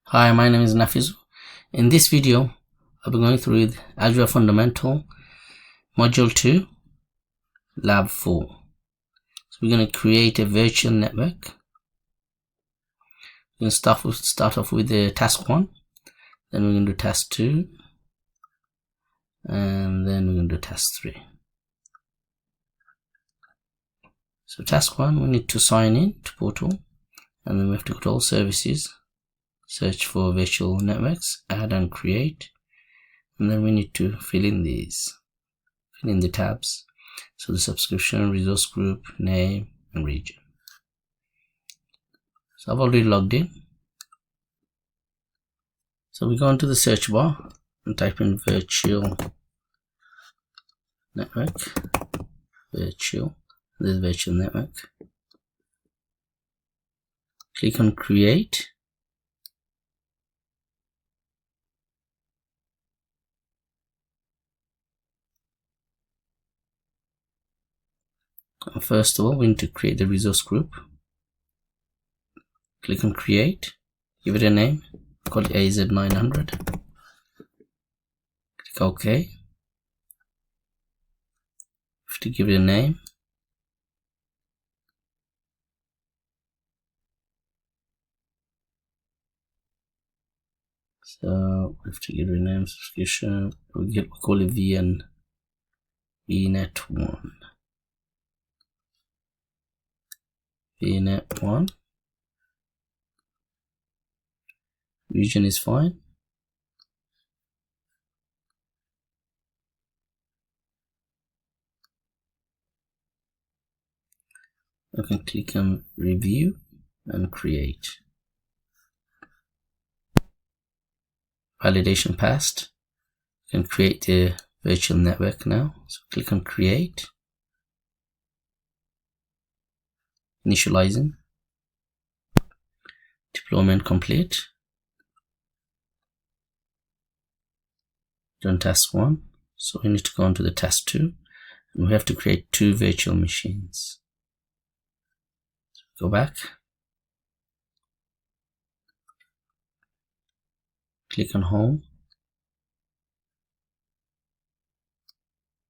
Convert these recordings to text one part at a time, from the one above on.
Hi, my name is Nafiz. In this video, I'll be going through Azure Fundamental Module 2 Lab 4. So we're going to create a virtual network. We're going to start off with the task 1, then we're going to do task 2, and then we're going to do task 3. So task 1, we need to sign in to portal, and then we have to go to all services, search for virtual networks, add and create, and then we need to fill in the tabs. So the subscription, resource group, name, and region. So I've already logged in. So we go into the search bar and type in virtual network, this virtual network. Click on create. First of all, we need to create the resource group. Click on create, give it a name, call it az900. Click OK. You have to give it a name. So we have to give it a name, subscription. We call it VNet1. VNet1. Region is fine. I can click on review and create. Validation passed. You can create the virtual network now. So click on create. Initializing. Deployment complete. Done task 1. So we need to go on to the task 2. And we have to create 2 virtual machines. Go back. Click on home.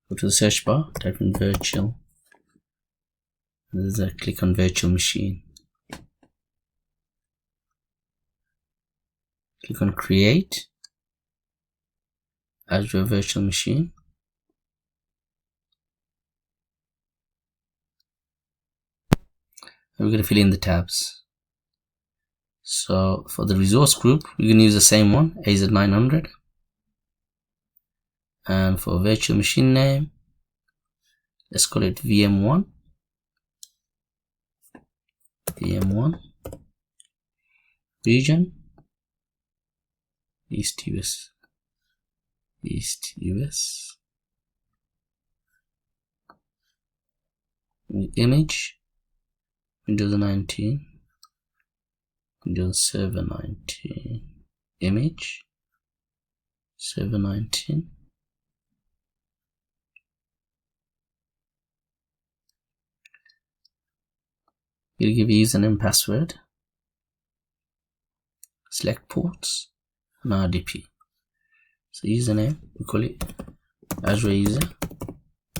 Go to the search bar, type in virtual. And click on virtual machine. Click on create. Azure virtual machine. And we're going to fill in the tabs. So for the resource group, we're going to use the same one, az900. And for virtual machine name, let's call it VM1. VM1. Region, East US. Image, Windows 19. Windows Server 19. Image, Server 19. We'll give username and password. Select ports and RDP. So username, we call it Azure user.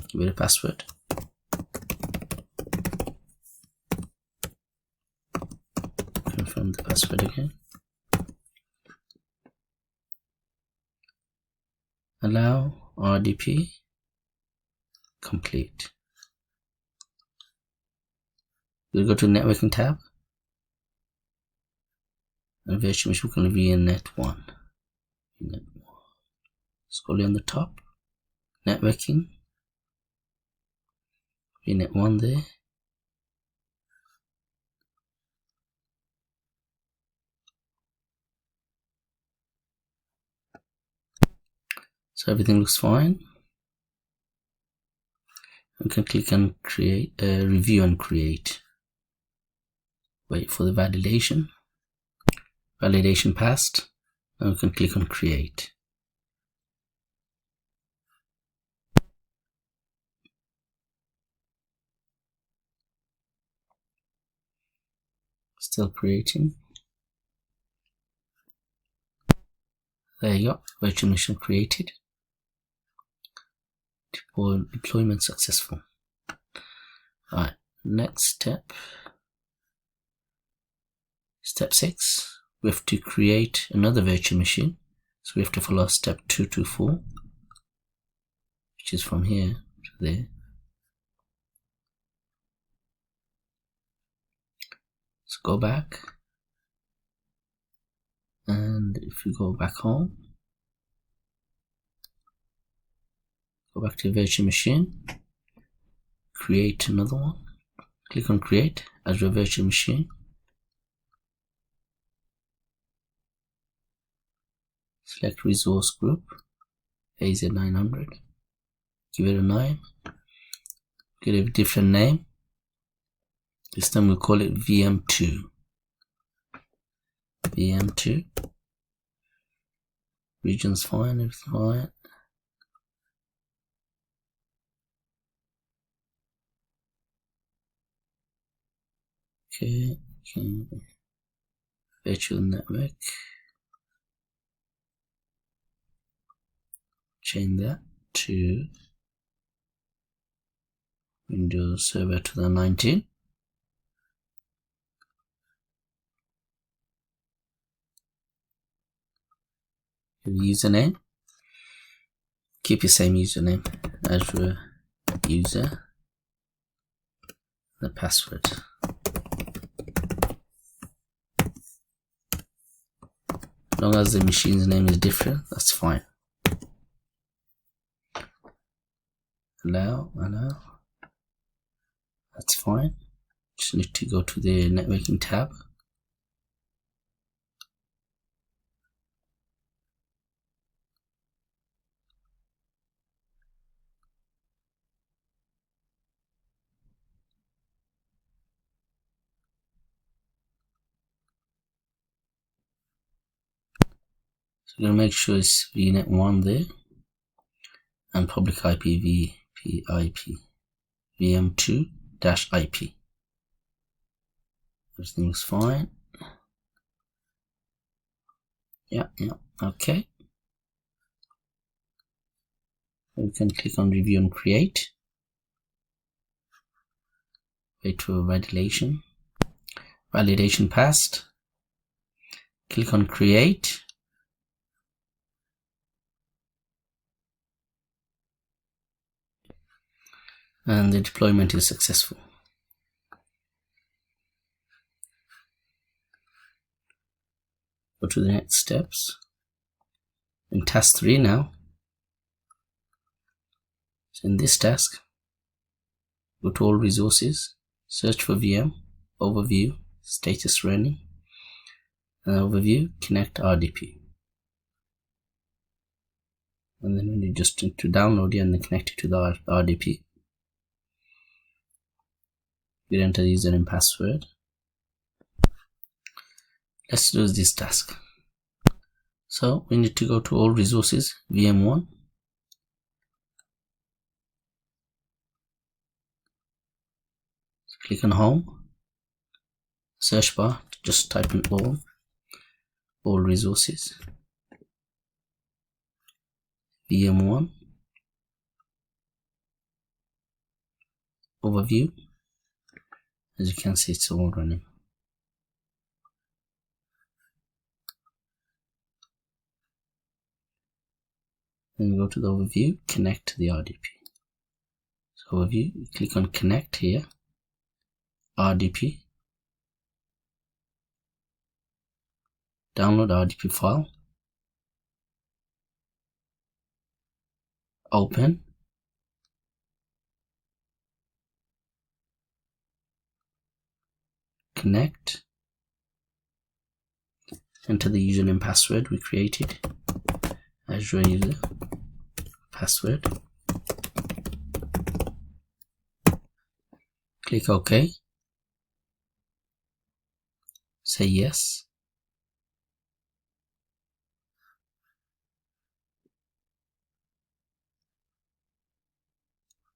Give it a password. Confirm the password again. Allow RDP. Complete. We'll go to networking tab. And virtual machine will be VNet1. Scroll on the top. Networking. VNet1 there. So everything looks fine. We can click on create, review and create. Wait for the validation. Validation passed. Now we can click on create. Still creating. There you go, virtual machine created. Deployment successful. Alright, next step. Step 6. We have to create another virtual machine. So we have to follow step 2 to 4, which is from here to there. So go back, and if you go back home, go back to virtual machine, create another one, click on create as your virtual machine, select resource group az900, give it a name, give it a different name. This time we'll call it VM2. VM2. Region's fine, everything's fine. Okay. Virtual network. Change that to Windows Server 2019. Username, keep your same username as your user. The password. As long as the machine's name is different, that's fine. Allow. That's fine. Just need to go to the networking tab. So we're going to make sure it's VNet 1 there, and public IP VPIP VM2-IP. Everything looks fine. Yeah, okay. We can click on review and create. Wait for validation. Validation passed. Click on create. And the deployment is successful. Go to the next steps. In task 3 now. So in this task, go to all resources, search for VM, overview, status running, and overview, connect RDP. And then you just need to download it and then connect it to the RDP. You enter the user and password. Let's do this task. So we need to go to all resources, VM1. So click on home, search bar, just type in all resources, VM1, overview. As you can see, it's all running. Then go to the overview, connect to the RDP. So overview, you click on connect here, RDP, download RDP file, open, connect, enter the username and password we created as your user password, click OK, say yes,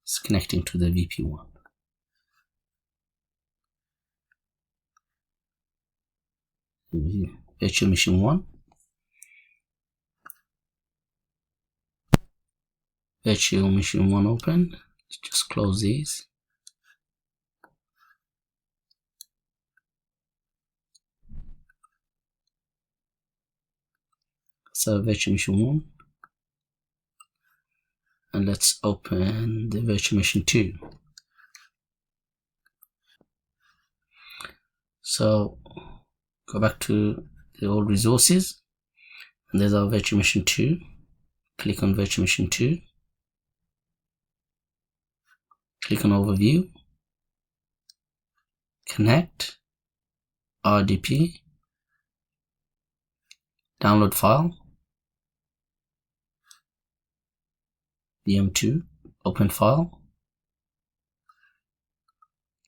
it's connecting to the VP1. Virtual machine 1, virtual machine 1 open. Just close these. So virtual machine 1, and let's open the virtual machine 2. So go back to the old resources, and there's our virtual machine 2. Click on virtual machine 2, click on overview, connect, RDP, download file, VM2, open file,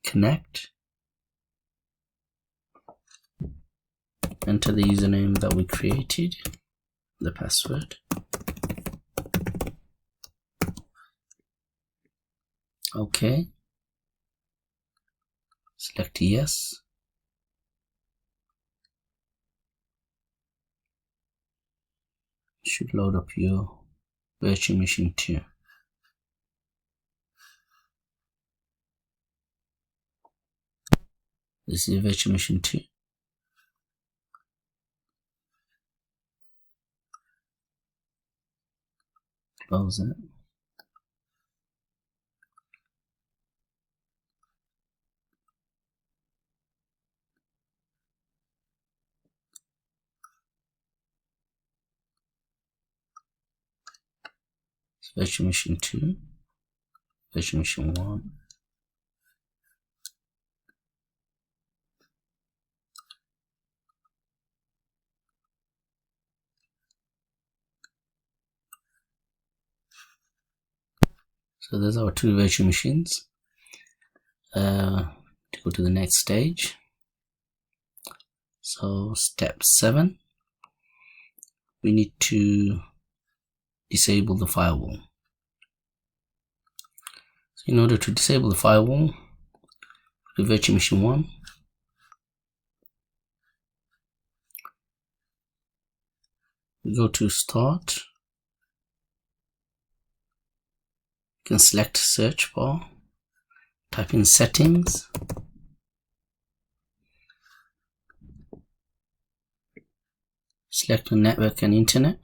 connect, enter the username that we created, the password. Okay, select yes. Should load up your virtual machine 2. This is virtual machine 2. Close it. Virtual machine 2, virtual machine 1. So there's our 2 virtual machines. To go to the next stage. So step 7, we need to disable the firewall. So in order to disable the firewall, to virtual machine 1, we go to start. You can select search bar, type in settings, select network and internet,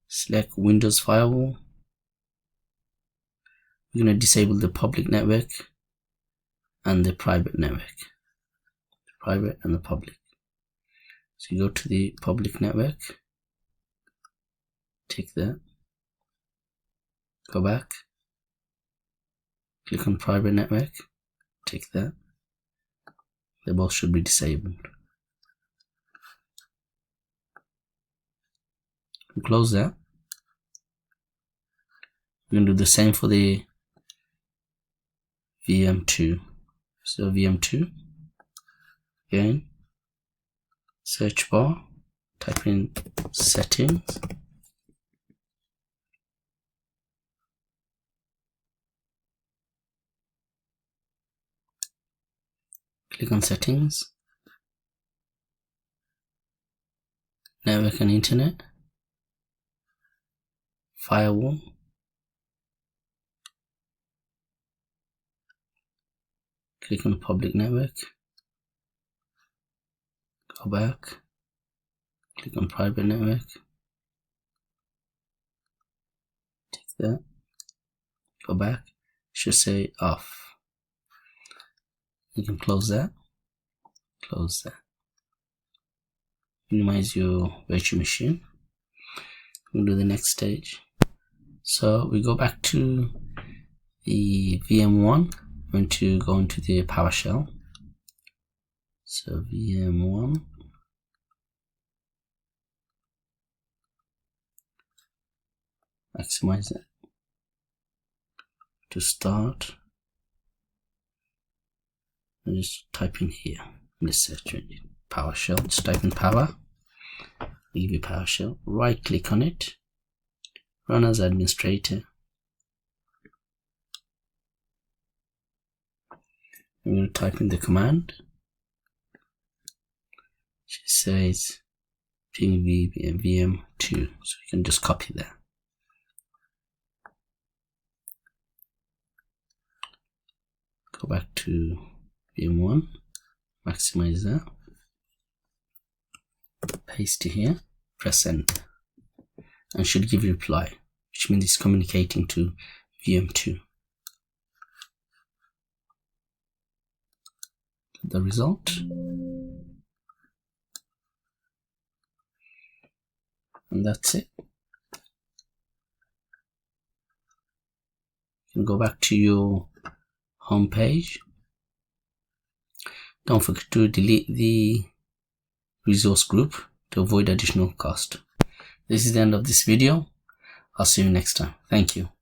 select Windows firewall. We're going to disable the public network and the private network, the private and the public. So you go to the public network, take that, go back, click on private network, take that. They both should be disabled. We close that. We're going to do the same for the VM2. So VM2, again, search bar, type in settings, click on settings, network and internet, firewall, click on public network, go back, click on private network, take that, go back, should say off. You can close that, close that, minimize your virtual machine. We'll do the next stage. So we go back to the VM1. We're going to go into the PowerShell. So VM1, maximize it to start. I'll just type in here in the search engine PowerShell. Just type in power. We give you PowerShell. Right click on it. Run as administrator. I'm going to type in the command. She says ping VM2, so you can just copy that. go back to VM1, maximize that, paste it here, press enter, and should give reply, which means it's communicating to VM2. The result, and that's it. You can go back to your home page. Don't forget to delete the resource group to avoid additional cost. This is the end of this video. I'll see you next time. Thank you.